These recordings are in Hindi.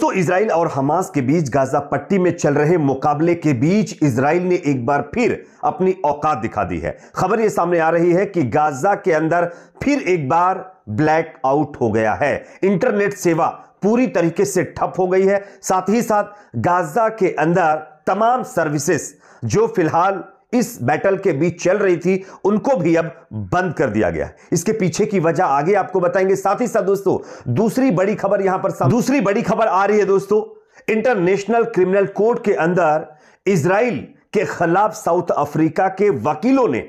दोस्तों, इजराइल और हमास के बीच गाजा पट्टी में चल रहे मुकाबले के बीच इजराइल ने एक बार फिर अपनी औकात दिखा दी है। खबर यह सामने आ रही है कि गाजा के अंदर फिर एक बार ब्लैक आउट हो गया है। इंटरनेट सेवा पूरी तरीके से ठप हो गई है। साथ ही साथ गाजा के अंदर तमाम सर्विसेज जो फिलहाल इस बैटल के बीच चल रही थी उनको भी अब बंद कर दिया गया है। इसके पीछे की वजह आगे आपको बताएंगे। साथ ही साथ दोस्तों, दूसरी बड़ी खबर आ रही है दोस्तों, इंटरनेशनल क्रिमिनल कोर्ट के अंदर इजराइल के खिलाफ साउथ अफ्रीका के वकीलों ने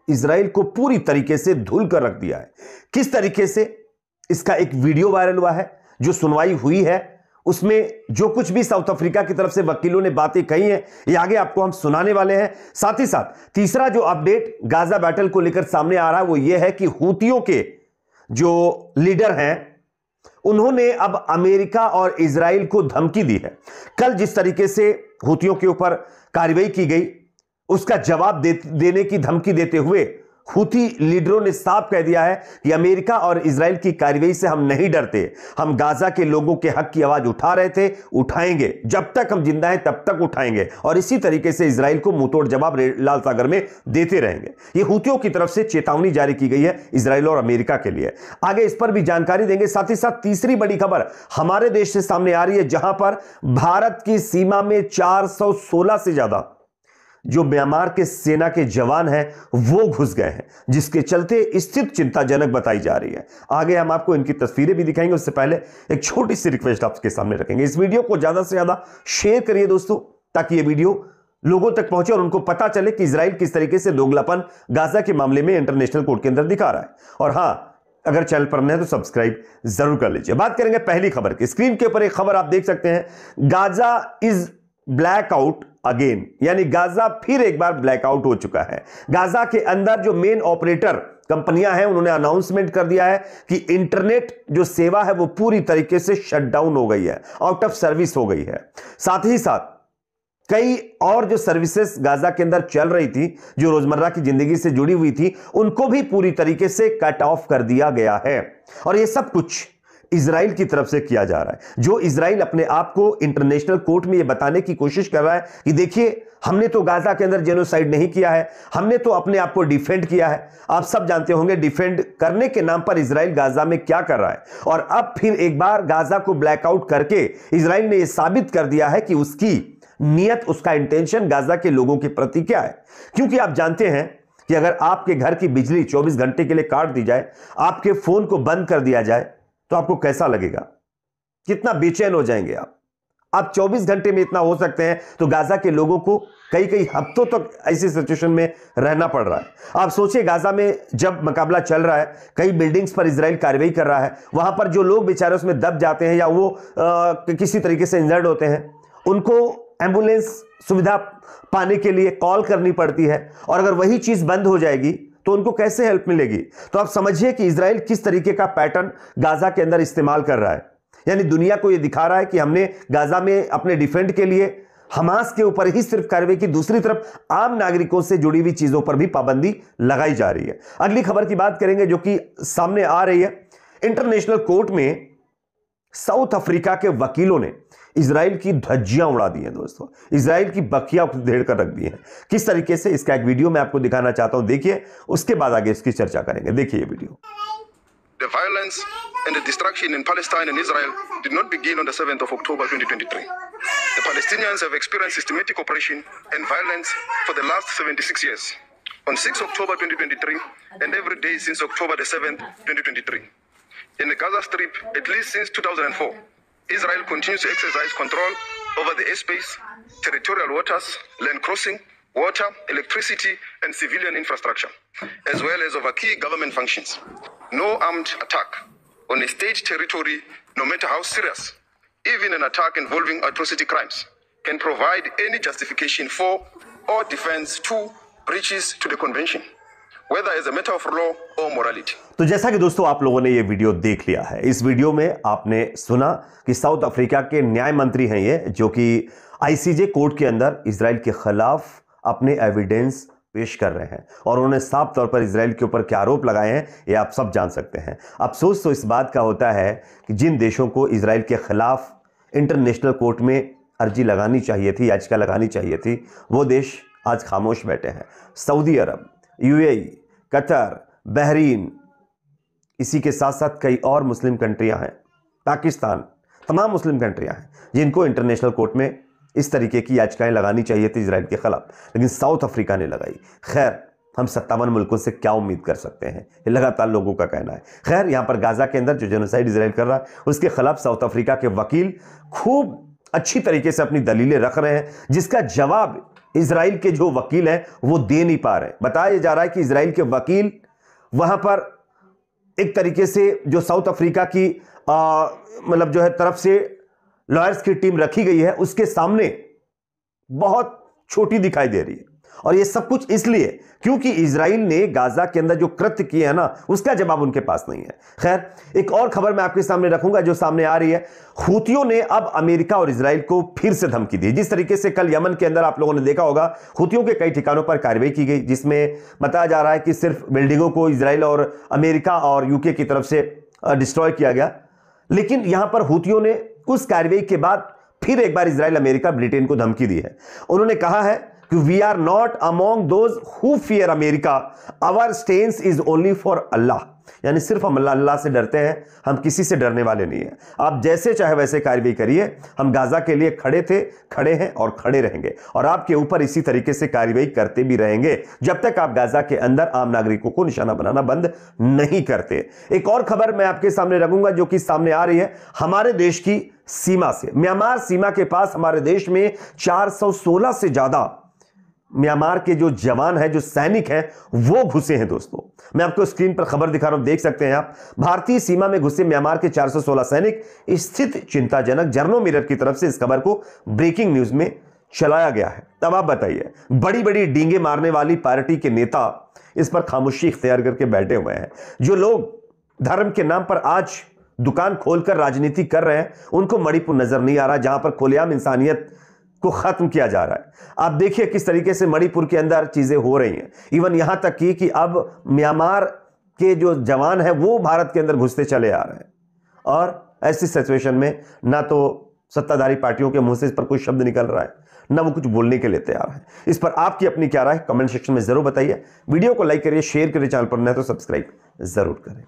इजराइल को पूरी तरीके से धुल कर रख दिया है। किस तरीके से, इसका एक वीडियो वायरल हुआ है। जो सुनवाई हुई है उसमें जो कुछ भी साउथ अफ्रीका की तरफ से वकीलों ने बातें कही हैं, ये आगे आपको हम सुनाने वाले हैं। साथ ही साथ तीसरा जो अपडेट गाजा बैटल को लेकर सामने आ रहा है वो ये है कि हूतियों के जो लीडर हैं उन्होंने अब अमेरिका और इजराइल को धमकी दी है। कल जिस तरीके से हूतियों के ऊपर कार्रवाई की गई उसका जवाब देने की धमकी देते हुए हूती लीडरों ने साफ कह दिया है कि अमेरिका और इजराइल की कार्रवाई से हम नहीं डरते। हम गाजा के लोगों के हक की आवाज उठा रहे थे, उठाएंगे, जब तक हम जिंदा हैं तब तक उठाएंगे और इसी तरीके से इजराइल को मुंहतोड़ जवाब लाल सागर में देते रहेंगे। ये हूतियों की तरफ से चेतावनी जारी की गई है इजराइल और अमेरिका के लिए। आगे इस पर भी जानकारी देंगे। साथ ही साथ तीसरी बड़ी खबर हमारे देश से सामने आ रही है, जहां पर भारत की सीमा में 416 से ज्यादा जो म्यांमार के सेना के जवान हैं वो घुस गए हैं, जिसके चलते स्थिति चिंताजनक बताई जा रही है। आगे हम आपको इनकी तस्वीरें भी दिखाएंगे। उससे पहले एक छोटी सी रिक्वेस्ट आपके सामने रखेंगे, इस वीडियो को ज्यादा से ज्यादा शेयर करिए दोस्तों, ताकि ये वीडियो लोगों तक पहुंचे और उनको पता चले कि इजराइल किस तरीके से दोगलापन गाजा के मामले में इंटरनेशनल कोर्ट के अंदर दिखा रहा है। और हां, अगर चैनल पर नए हैं तो सब्सक्राइब जरूर कर लीजिए। बात करेंगे पहली खबर की। स्क्रीन के ऊपर एक खबर आप देख सकते हैं, गाजा इज ब्लैकआउट अगेन, यानी गाजा फिर एक बार ब्लैकआउट हो चुका है। गाजा के अंदर जो मेन ऑपरेटर कंपनियां हैं उन्होंने अनाउंसमेंट कर दिया है कि इंटरनेट जो सेवा है वो पूरी तरीके से शटडाउन हो गई है, आउट ऑफ सर्विस हो गई है। साथ ही साथ कई और जो सर्विसेज गाजा के अंदर चल रही थी, जो रोजमर्रा की जिंदगी से जुड़ी हुई थी, उनको भी पूरी तरीके से कट ऑफ कर दिया गया है। और यह सब कुछ इजराइल की तरफ से किया जा रहा है। जो इजराइल अपने आप को इंटरनेशनल कोर्ट में यह बताने की कोशिश कर रहा है कि देखिए, हमने तो गाजा के अंदर जेनोसाइड नहीं किया है, हमने तो अपने आप को डिफेंड किया है। आप सब जानते होंगे डिफेंड करने के नाम पर इजराइल गाजा में क्या कर रहा है। और अब फिर एक बार गाजा को ब्लैकआउट करके इजराइल ने यह साबित कर दिया है कि उसकी नियत, उसका इंटेंशन गाजा के लोगों के प्रति क्या है। क्योंकि आप जानते हैं कि अगर आपके घर की बिजली 24 घंटे के लिए काट दी जाए, आपके फोन को बंद कर दिया जाए, तो आपको कैसा लगेगा, कितना बेचैन हो जाएंगे आप 24 घंटे में इतना हो सकते हैं, तो गाजा के लोगों को कई हफ्तों तक ऐसी सिचुएशन में रहना पड़ रहा है। आप सोचिए, गाजा में जब मुकाबला चल रहा है, कई बिल्डिंग्स पर इजराइल कार्रवाई कर रहा है, वहां पर जो लोग बेचारे उसमें दब जाते हैं या वो किसी तरीके से इंजर्ड होते हैं, उनको एम्बुलेंस सुविधा पाने के लिए कॉल करनी पड़ती है। और अगर वही चीज बंद हो जाएगी तो उनको कैसे हेल्प मिलेगी। तो आप समझिए कि इजराइल किस तरीके का पैटर्न गाजा के अंदर इस्तेमाल कर रहा है। यानी दुनिया को यह दिखा रहा है कि हमने गाजा में अपने डिफेंड के लिए हमास के ऊपर ही सिर्फ कार्रवाई की, दूसरी तरफ आम नागरिकों से जुड़ी हुई चीजों पर भी पाबंदी लगाई जा रही है। अगली खबर की बात करेंगे जो कि सामने आ रही है। इंटरनेशनल कोर्ट में साउथ अफ्रीका के वकीलों ने इजराइल की धज्जियां उड़ा दी हैं दोस्तों, इजराइल की बखियां उधेड़ कर रख दी हैं। किस तरीके से, इसका एक वीडियो मैं आपको दिखाना चाहता हूं, देखिए, उसके बाद आगे इसकी चर्चा करेंगे। देखिए ये video. The violence and the destruction in Palestine and Israel did not begin on the 7th of October 2023. The Palestinians have experienced systematic oppression and violence for the last 76 years. On 6 October 2023 and every day since October the 7th, 2023. In the Gaza Strip, at least since 2004, Israel continues to exercise control over the airspace, territorial waters, land crossing, water, electricity, and civilian infrastructure, as well as over key government functions. No armed attack on a state territory, no matter how serious, even an attack involving atrocity crimes, can provide any justification for or defense to breaches to the convention, whether as a matter of law or morality. तो जैसा कि दोस्तों आप लोगों ने ये वीडियो देख लिया है, इस वीडियो में आपने सुना कि साउथ अफ्रीका के न्याय मंत्री हैं ये, जो कि आईसीजे कोर्ट के अंदर इजराइल के खिलाफ अपने एविडेंस पेश कर रहे हैं और उन्होंने साफ तौर पर इजराइल के ऊपर क्या आरोप लगाए हैं ये आप सब जान सकते हैं। अफसोस तो इस बात का होता है कि जिन देशों को इजराइल के खिलाफ इंटरनेशनल कोर्ट में अर्जी लगानी चाहिए थी, याचिका लगानी चाहिए थी, वो देश आज खामोश बैठे हैं। सऊदी अरब, यूएई, कतर, बहरीन, इसी के साथ साथ कई और मुस्लिम कंट्रियां हैं, पाकिस्तान, तमाम मुस्लिम कंट्रियां हैं जिनको इंटरनेशनल कोर्ट में इस तरीके की याचिकाएं लगानी चाहिए थी इजराइल के खिलाफ, लेकिन साउथ अफ्रीका ने लगाई। खैर, हम 57 मुल्कों से क्या उम्मीद कर सकते हैं, ये लगातार लोगों का कहना है। खैर, यहां पर गाजा के अंदर जो जेनोसाइड इजराइल कर रहा है उसके खिलाफ साउथ अफ्रीका के वकील खूब अच्छी तरीके से अपनी दलीलें रख रहे हैं, जिसका जवाब इजराइल के जो वकील हैं वो दे नहीं पा रहे। बताया जा रहा है कि इजराइल के वकील वहां पर एक तरीके से जो साउथ अफ्रीका की मतलब जो है तरफ से लॉयर्स की टीम रखी गई है उसके सामने बहुत छोटी दिखाई दे रही है, और ये सब कुछ इसलिए क्योंकि इजराइल ने गाजा के अंदर जो कृत्य किए हैं ना उसका जवाब उनके पास नहीं है। खैर, एक और खबर मैं आपके सामने रखूंगा जो सामने आ रही है। हूतियों ने अब अमेरिका और इजराइल को फिर से धमकी दी। जिस तरीके से कल यमन के अंदर आप लोगों ने देखा होगा हूतियों के कई ठिकानों पर कार्रवाई की गई, जिसमें बताया जा रहा है कि सिर्फ बिल्डिंगों को इजराइल और अमेरिका और यूके की तरफ से डिस्ट्रॉय किया गया, लेकिन यहां पर हूतियों ने उस कार्रवाई के बाद फिर एक बार इजराइल, अमेरिका, ब्रिटेन को धमकी दी है। उन्होंने कहा है कि we are not among those who fear America, our stance is only for Allah. यानी सिर्फ हम अल्लाह से डरते हैं, हम किसी से डरने वाले नहीं हैं। आप जैसे चाहे वैसे कार्रवाई करिए, हम गाजा के लिए खड़े थे, खड़े हैं और खड़े रहेंगे, और आपके ऊपर इसी तरीके से कार्रवाई करते भी रहेंगे जब तक आप गाजा के अंदर आम नागरिकों को निशाना बनाना बंद नहीं करते। एक और खबर मैं आपके सामने रखूंगा जो कि सामने आ रही है हमारे देश की सीमा से। म्यांमार सीमा के पास हमारे देश में 416 से ज्यादा म्यांमार के जो जवान हैं, जो सैनिक हैं, वो घुसे हैं। दोस्तों, मैं आपको स्क्रीन पर खबर दिखा रहा हूं, देख सकते हैं आप। भारतीय सीमा में घुसे म्यांमार के 416 सैनिक, स्थिति चिंताजनक। जर्नो मिरर की तरफ से इस खबर को ब्रेकिंग न्यूज में चलाया गया है। तब आप बताइए, बड़ी बड़ी डींगे मारने वाली पार्टी के नेता इस पर खामोशी इख्तियार करके बैठे हुए हैं। जो लोग धर्म के नाम पर आज दुकान खोलकर राजनीति कर रहे हैं, उनको मणिपुर नजर नहीं आ रहा, जहां पर खुलेआम इंसानियत को खत्म किया जा रहा है। आप देखिए किस तरीके से मणिपुर के अंदर चीजें हो रही हैं। इवन यहां तक कि अब म्यांमार के जो जवान हैं वो भारत के अंदर घुसते चले आ रहे हैं, और ऐसी सिचुएशन में ना तो सत्ताधारी पार्टियों के मुंह से इस पर कोई शब्द निकल रहा है, ना वो कुछ बोलने के लिए तैयार है। इस पर आपकी अपनी क्या राय, कमेंट सेक्शन में जरूर बताइए। वीडियो को लाइक करिए, शेयर करिए, चैनल पर नए तो सब्सक्राइब जरूर करें।